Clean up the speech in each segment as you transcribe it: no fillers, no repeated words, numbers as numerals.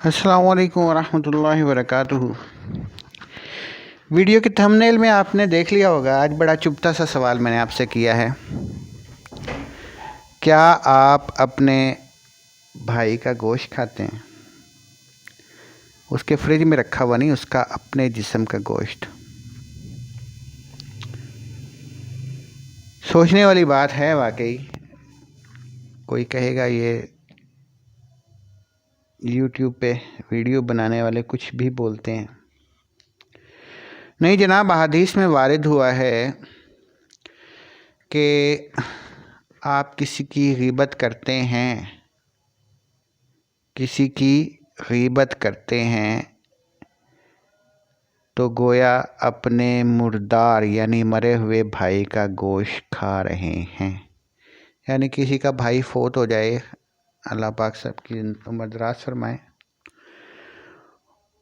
السلام علیکم ورحمۃ اللہ وبرکاتہ۔ ویڈیو کے تھمبنیل میں آپ نے دیکھ لیا ہوگا، آج بڑا چبھتا سا سوال میں نے آپ سے کیا ہے۔ کیا آپ اپنے بھائی کا گوشت کھاتے ہیں؟ اس کے فریج میں رکھا ہوا نہیں، اس کا اپنے جسم کا گوشت۔ سوچنے والی بات ہے واقعی۔ کوئی کہے گا یہ یوٹیوب پہ ویڈیو بنانے والے کچھ بھی بولتے ہیں۔ نہیں جناب، احادیث میں وارد ہوا ہے کہ آپ کسی کی غیبت کرتے ہیں، کسی کی غیبت کرتے ہیں تو گویا اپنے مردار یعنی مرے ہوئے بھائی کا گوشت کھا رہے ہیں۔ یعنی کسی کا بھائی فوت ہو جائے، اللہ پاک سب کی عمر دراز فرمائے،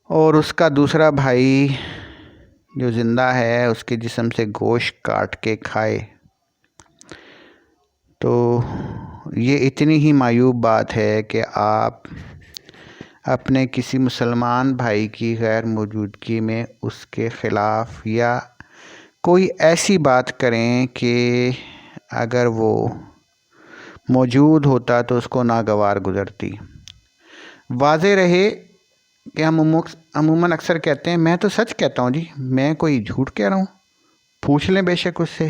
اور اس کا دوسرا بھائی جو زندہ ہے اس کے جسم سے گوشت کاٹ کے کھائے، تو یہ اتنی ہی معیوب بات ہے کہ آپ اپنے کسی مسلمان بھائی کی غیر موجودگی میں اس کے خلاف یا کوئی ایسی بات کریں کہ اگر وہ موجود ہوتا تو اس کو ناگوار گزرتی۔ واضح رہے کہ ہم عموماً اکثر کہتے ہیں میں تو سچ کہتا ہوں جی، میں کوئی جھوٹ کہہ رہا ہوں، پوچھ لیں بے شک اس سے۔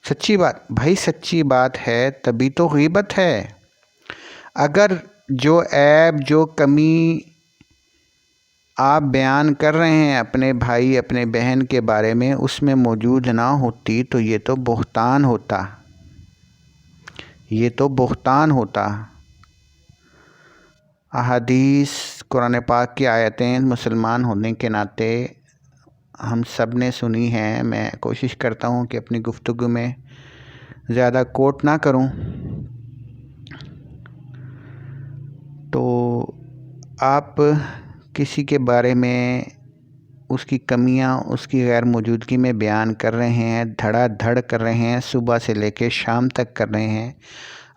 سچی بات بھائی، سچی بات ہے تبھی تو غیبت ہے۔ اگر جو عیب جو کمی آپ بیان کر رہے ہیں اپنے بھائی اپنے بہن کے بارے میں اس میں موجود نہ ہوتی تو یہ تو بہتان ہوتا، یہ تو بہتان ہوتا۔ احادیث قرآن پاک کی آیتیں مسلمان ہونے کے ناطے ہم سب نے سنی ہیں۔ میں کوشش کرتا ہوں کہ اپنی گفتگو میں زیادہ کوٹ نہ کروں، تو آپ کسی کے بارے میں اس کی کمیاں اس کی غیر موجودگی میں بیان کر رہے ہیں، دھڑا دھڑ کر رہے ہیں، صبح سے لے کے شام تک کر رہے ہیں۔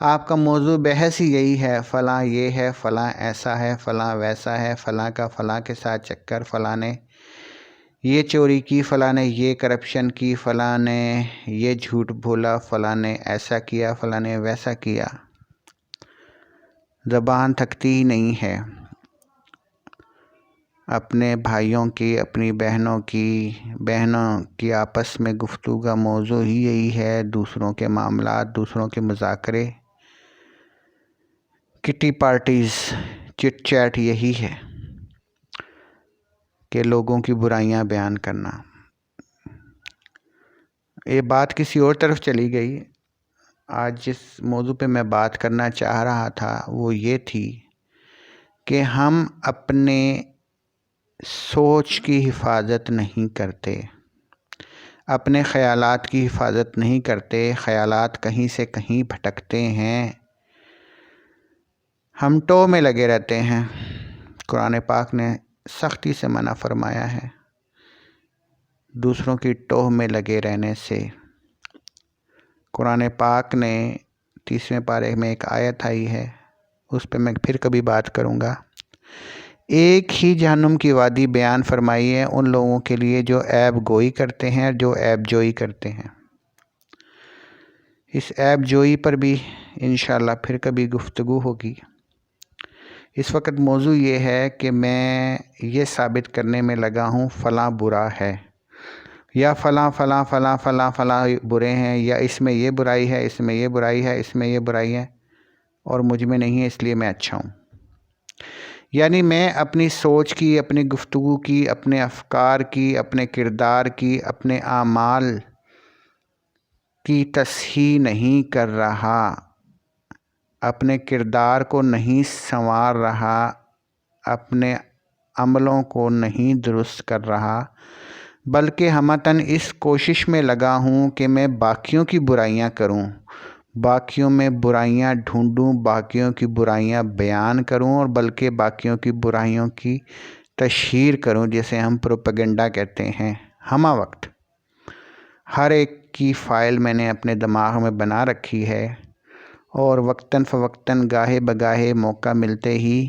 آپ کا موضوع بحث ہی یہی ہے، فلاں یہ ہے، فلاں ایسا ہے، فلاں ویسا ہے، فلاں کا فلاں کے ساتھ چکر، فلاں نے یہ چوری کی، فلاں نے یہ کرپشن کی، فلاں نے یہ جھوٹ بولا، فلاں نے ایسا کیا، فلاں نے ویسا کیا۔ زبان تھکتی ہی نہیں ہے۔ اپنے بھائیوں کی، اپنی بہنوں کی آپس میں گفتگو کا موضوع ہی یہی ہے، دوسروں کے معاملات، دوسروں کے مذاکرے، کٹی پارٹیز، چٹ چیٹ یہی ہے کہ لوگوں کی برائیاں بیان کرنا۔ یہ بات کسی اور طرف چلی گئی۔ آج جس موضوع پہ میں بات کرنا چاہ رہا تھا وہ یہ تھی کہ ہم اپنے سوچ کی حفاظت نہیں کرتے، اپنے خیالات کی حفاظت نہیں کرتے، خیالات کہیں سے کہیں بھٹکتے ہیں، ہم ٹو میں لگے رہتے ہیں۔ قرآن پاک نے سختی سے منع فرمایا ہے دوسروں کی ٹوہ میں لگے رہنے سے۔ قرآن پاک نے 30ویں پارے میں ایک آیت آئی ہے، اس پہ میں پھر کبھی بات کروں گا۔ ایک ہی جہنم کی وادی بیان فرمائی ہے ان لوگوں کے لیے جو عیب گوئی کرتے ہیں اور جو عیب جوئی کرتے ہیں۔ اس عیب جوئی پر بھی انشاءاللہ پھر کبھی گفتگو ہوگی۔ اس وقت موضوع یہ ہے کہ میں یہ ثابت کرنے میں لگا ہوں فلاں برا ہے، یا فلاں فلاں فلاں فلاں فلاں برے ہیں، یا اس میں یہ برائی ہے، اس میں یہ برائی ہے، اس میں یہ برائی ہے، اور مجھ میں نہیں ہے اس لیے میں اچھا ہوں۔ یعنی میں اپنی سوچ کی، اپنی گفتگو کی، اپنے افکار کی، اپنے کردار کی، اپنے اعمال کی تصحیح نہیں کر رہا، اپنے کردار کو نہیں سنوار رہا، اپنے عملوں کو نہیں درست کر رہا، بلکہ ہمتاً اس کوشش میں لگا ہوں کہ میں باقیوں کی برائیاں کروں، باقیوں میں برائیاں ڈھونڈوں، باقیوں کی برائیاں بیان کروں، اور بلکہ باقیوں کی برائیوں کی تشہیر کروں، جسے ہم پروپیگنڈا کہتے ہیں۔ ہمہ وقت ہر ایک کی فائل میں نے اپنے دماغ میں بنا رکھی ہے، اور وقتاً فوقتاً گاہے بگاہے موقع ملتے ہی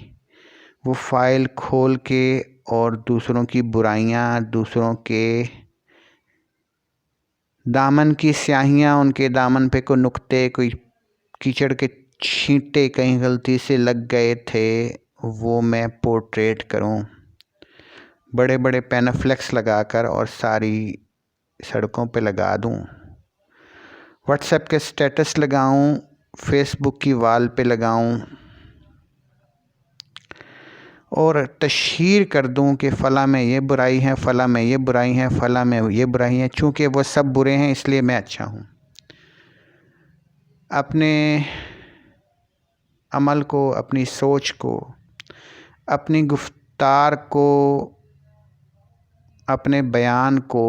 وہ فائل کھول کے اور دوسروں کی برائیاں، دوسروں کے دامن کی سیاہیاں، ان کے دامن پہ کوئی نقطے، کوئی کیچڑ کے چھینٹے کہیں غلطی سے لگ گئے تھے، وہ میں پورٹریٹ کروں، بڑے بڑے پینافلیکس لگا کر اور ساری سڑکوں پہ لگا دوں، واٹس ایپ کے سٹیٹس لگاؤں، فیس بک کی وال پہ لگاؤں اور تشہیر کر دوں کہ فلاں میں یہ برائی ہے، فلاں میں یہ برائی ہے، فلاں میں یہ برائی ہیں، چونکہ وہ سب برے ہیں اس لیے میں اچھا ہوں۔ اپنے عمل کو، اپنی سوچ کو، اپنی گفتار کو، اپنے بیان کو،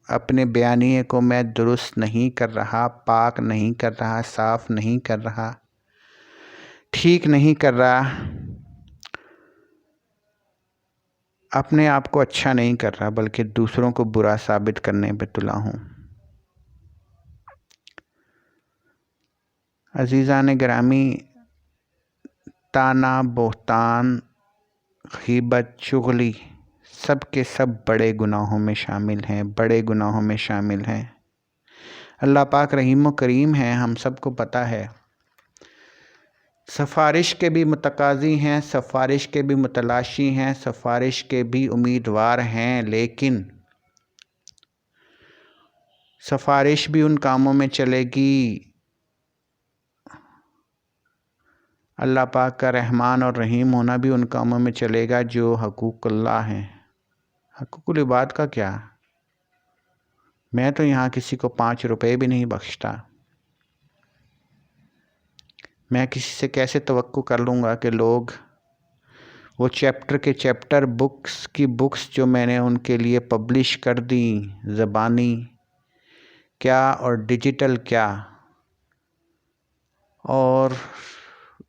اپنے بیانیے کو میں درست نہیں کر رہا، پاک نہیں کر رہا، صاف نہیں کر رہا، ٹھیک نہیں کر رہا، اپنے آپ کو اچھا نہیں کر رہا، بلکہ دوسروں کو برا ثابت کرنے پہ تلا ہوں۔ عزیزان گرامی، طعنہ، بہتان، غیبت، چغلی سب کے سب بڑے گناہوں میں شامل ہیں، بڑے گناہوں میں شامل ہیں۔ اللہ پاک رحیم و کریم ہے، ہم سب کو پتہ ہے، سفارش کے بھی متقاضی ہیں، سفارش کے بھی متلاشی ہیں، سفارش کے بھی امیدوار ہیں، لیکن سفارش بھی ان کاموں میں چلے گی، اللہ پاک کا رحمان اور رحیم ہونا بھی ان کاموں میں چلے گا جو حقوق اللہ ہیں۔ حقوق العباد کا کیا؟ میں تو یہاں کسی کو 5 روپے بھی نہیں بخشتا۔ میں کسی سے کیسے توقع کر لوں گا کہ لوگ وہ چیپٹر کے چیپٹر بکس جو میں نے ان کے لیے پبلش کر دیں، زبانی کیا اور ڈیجیٹل کیا، اور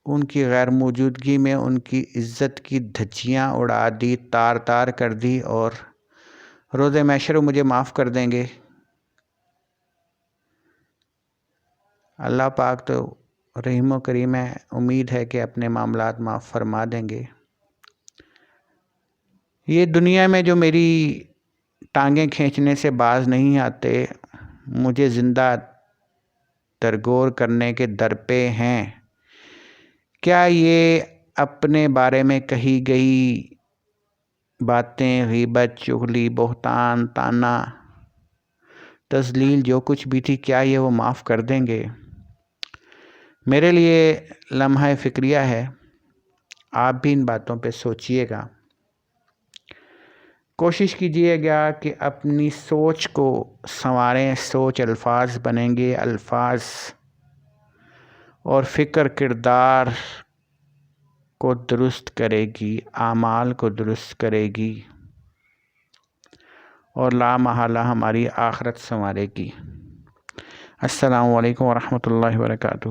ان کی غیر موجودگی میں ان کی عزت کی دھجیاں اڑا دی، تار تار کر دی، اور روز محشر مجھے معاف کر دیں گے؟ اللہ پاک تو رحیم و کریم ہے، امید ہے کہ اپنے معاملات معاف فرما دیں گے۔ یہ دنیا میں جو میری ٹانگیں کھینچنے سے باز نہیں آتے، مجھے زندہ درگور کرنے کے در پہ ہیں، کیا یہ اپنے بارے میں کہی گئی باتیں، غیبت، چغلی، بہتان، طعنہ، تذلیل جو کچھ بھی تھی، کیا یہ وہ معاف کر دیں گے؟ میرے لیے لمحہ فکریہ ہے، آپ بھی ان باتوں پہ سوچئے گا، کوشش کیجئے گا کہ اپنی سوچ کو سنواریں، سوچ الفاظ بنیں گے، الفاظ اور فکر کردار کو درست کرے گی، اعمال کو درست کرے گی، اور لا محالہ ہماری آخرت سنوارے گی۔ السلام علیکم ورحمۃ اللہ وبرکاتہ۔